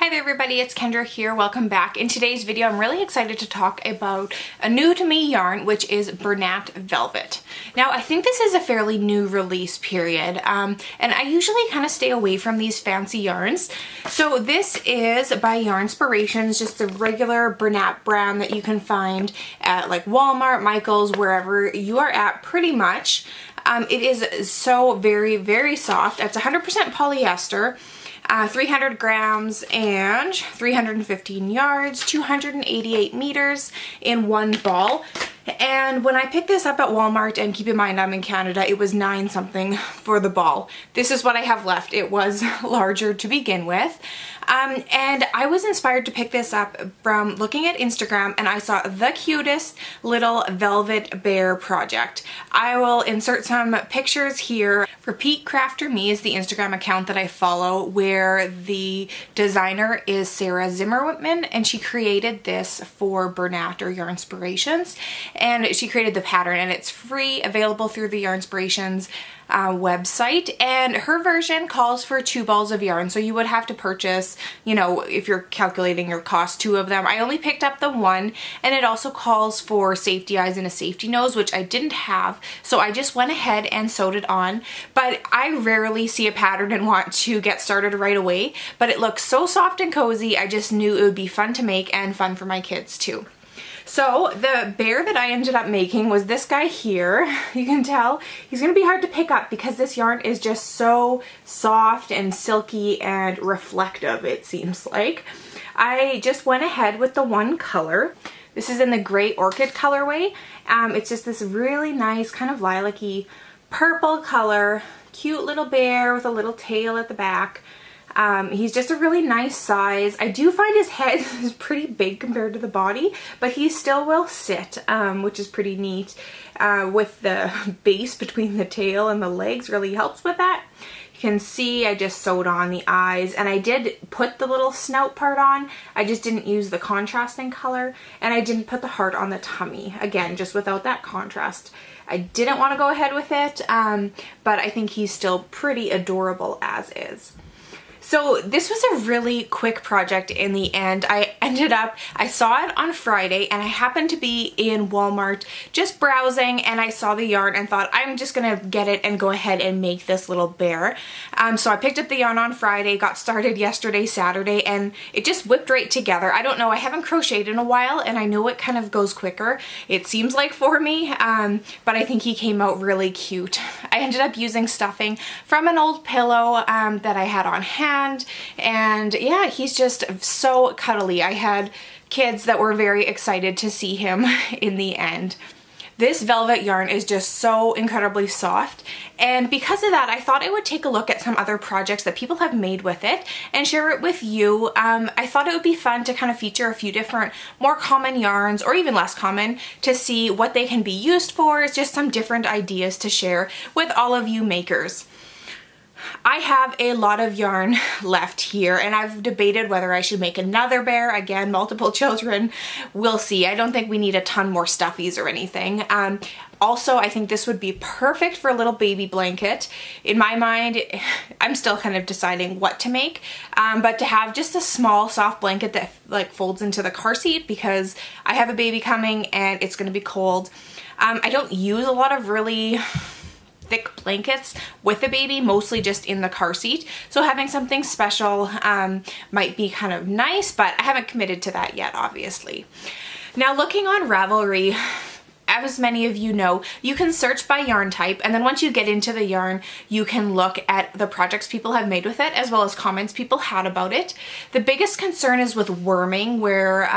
Hi there everybody, it's Kendra here. Welcome back. In today's video, I'm really excited to talk about a new to me yarn, which is Bernat Velvet. Now, I think this is a fairly new release period, and I usually kind of stay away from these fancy yarns. So this is by Yarnspirations, just a regular Bernat brand that you can find at like Walmart, Michael's, wherever you are at pretty much. It is so very, very soft. It's 100% polyester. 300 grams and 315 yards, 288 meters in one ball. And when I picked this up at Walmart, and keep in mind I'm in Canada, it was $9 something for the ball. This is what I have left. It was larger to begin with. And I was inspired to pick this up from looking at Instagram, and I saw the cutest little velvet bear project. I will insert some pictures here. Repeat Crafter Me is the Instagram account that I follow, where the designer is Sarah Zimmerman, and she created this for Bernat or Yarnspirations, and she created the pattern, and it's free, available through the Yarnspirations website, and her version calls for 2 balls of yarn, so you would have to purchase, you know, if you're calculating your cost, 2 of them. I only picked up the 1, and it also calls for safety eyes and a safety nose, which I didn't have, so I just went ahead and sewed it on. But I rarely see a pattern and want to get started right away, but it looks so soft and cozy. I just knew it would be fun to make and fun for my kids too. So the bear that I ended up making was this guy here. You can tell he's gonna be hard to pick up because this yarn is just so soft and silky and reflective, it seems like. I just went ahead with the one color. This is in the gray orchid colorway. It's just this really nice kind of lilac-y purple color, cute little bear with a little tail at the back. He's just a really nice size. I do find his head is pretty big compared to the body, but he still will sit, which is pretty neat. With the base between the tail and the legs really helps with that. You can see I just sewed on the eyes, and I did put the little snout part on. I just didn't use the contrasting color, and I didn't put the heart on the tummy. Again, just without that contrast. I didn't want to go ahead with it, but I think he's still pretty adorable as is. So this was a really quick project in the end. I saw it on Friday, and I happened to be in Walmart just browsing, and I saw the yarn and thought, I'm just gonna get it and go ahead and make this little bear. So I picked up the yarn on Friday, got started yesterday, Saturday, and it just whipped right together. I don't know, I haven't crocheted in a while, and I know it kind of goes quicker, it seems like, for me, but I think he came out really cute. I ended up using stuffing from an old pillow that I had on hand. And yeah, he's just so cuddly. I had kids that were very excited to see him in the end. This velvet yarn is just so incredibly soft, and because of that, I thought I would take a look at some other projects that people have made with it and share it with you. I thought it would be fun to kind of feature a few different more common yarns, or even less common, to see what they can be used for. It's just some different ideas to share with all of you makers. I have a lot of yarn left here, and I've debated whether I should make another bear. Again, multiple children, we'll see. I don't think we need a ton more stuffies or anything. Also, I think this would be perfect for a little baby blanket. In my mind, I'm still kind of deciding what to make, but to have just a small soft blanket that like folds into the car seat, because I have a baby coming and it's gonna be cold. I don't use a lot of really thick blankets with the baby, mostly just in the car seat, so having something special might be kind of nice, but I haven't committed to that yet, obviously. Now, looking on Ravelry, as many of you know, you can search by yarn type, and then once you get into the yarn, you can look at the projects people have made with it, as well as comments people had about it. The biggest concern is with worming, where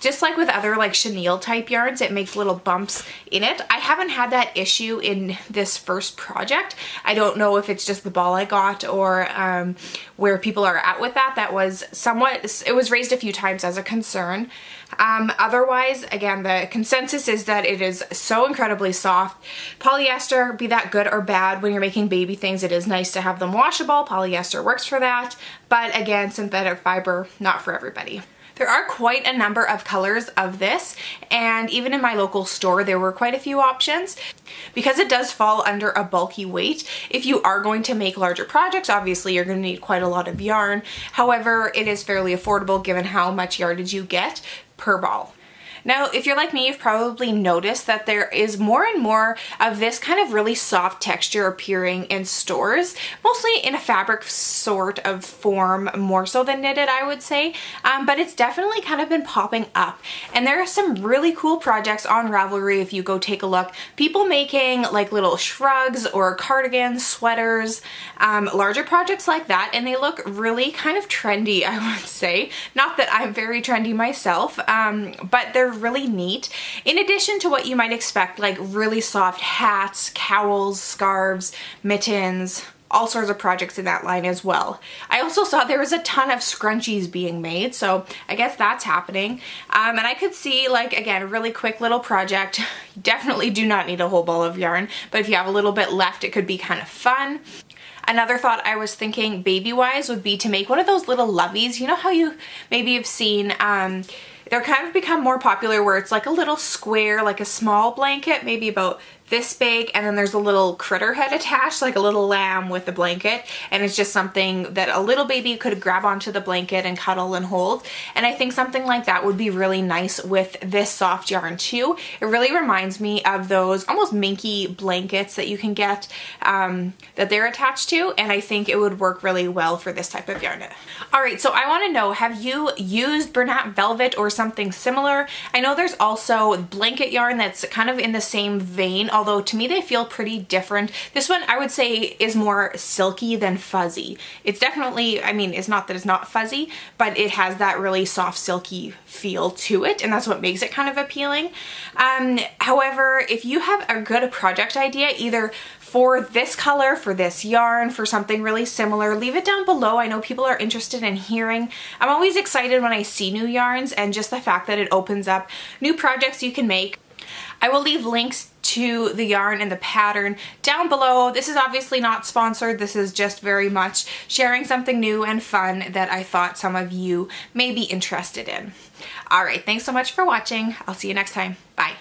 just like with other like chenille type yarns, it makes little bumps in it. I haven't had that issue in this first project. I don't know if it's just the ball I got, or where people are at with that. That was somewhat, it was raised a few times as a concern. Otherwise, again, the consensus is that it is so incredibly soft. Polyester, be that good or bad, when you're making baby things, it is nice to have them washable. Polyester works for that, but again, synthetic fiber, not for everybody. There are quite a number of colors of this, and even in my local store there were quite a few options. Because it does fall under a bulky weight, if you are going to make larger projects, obviously you're going to need quite a lot of yarn. However, it is fairly affordable given how much yardage you get per ball. Now, if you're like me, you've probably noticed that there is more and more of this kind of really soft texture appearing in stores, mostly in a fabric sort of form, more so than knitted, I would say, but it's definitely kind of been popping up. And there are some really cool projects on Ravelry if you go take a look. People making like little shrugs or cardigans, sweaters, larger projects like that, and they look really kind of trendy, I would say. Not that I'm very trendy myself, but they're really neat. In addition to what you might expect, like really soft hats, cowls, scarves, mittens, all sorts of projects in that line as well. I also saw there was a ton of scrunchies being made, so I guess that's happening. And I could see, like, again, a really quick little project. You definitely do not need a whole ball of yarn, but if you have a little bit left, it could be kind of fun. Another thought I was thinking baby-wise would be to make one of those little loveys. You know how you maybe have seen, they're kind of become more popular where it's like a little square, like a small blanket, maybe about this big, and then there's a little critter head attached, like a little lamb with the blanket, and it's just something that a little baby could grab onto the blanket and cuddle and hold. And I think something like that would be really nice with this soft yarn too. It really reminds me of those almost minky blankets that you can get that they're attached to, and I think it would work really well for this type of yarn. Alright, so I want to know, have you used Bernat Velvet or something similar? I know there's also blanket yarn that's kind of in the same vein, although to me they feel pretty different. This one I would say is more silky than fuzzy. It's definitely, I mean, it's not that it's not fuzzy, but it has that really soft silky feel to it, and that's what makes it kind of appealing. However, if you have a good project idea, either for this color, for this yarn, for something really similar, leave it down below. I know people are interested in hearing. I'm always excited when I see new yarns, and just the fact that it opens up new projects you can make. I will leave links to the yarn and the pattern down below. This is obviously not sponsored. This is just very much sharing something new and fun that I thought some of you may be interested in. All right, thanks so much for watching. I'll see you next time. Bye.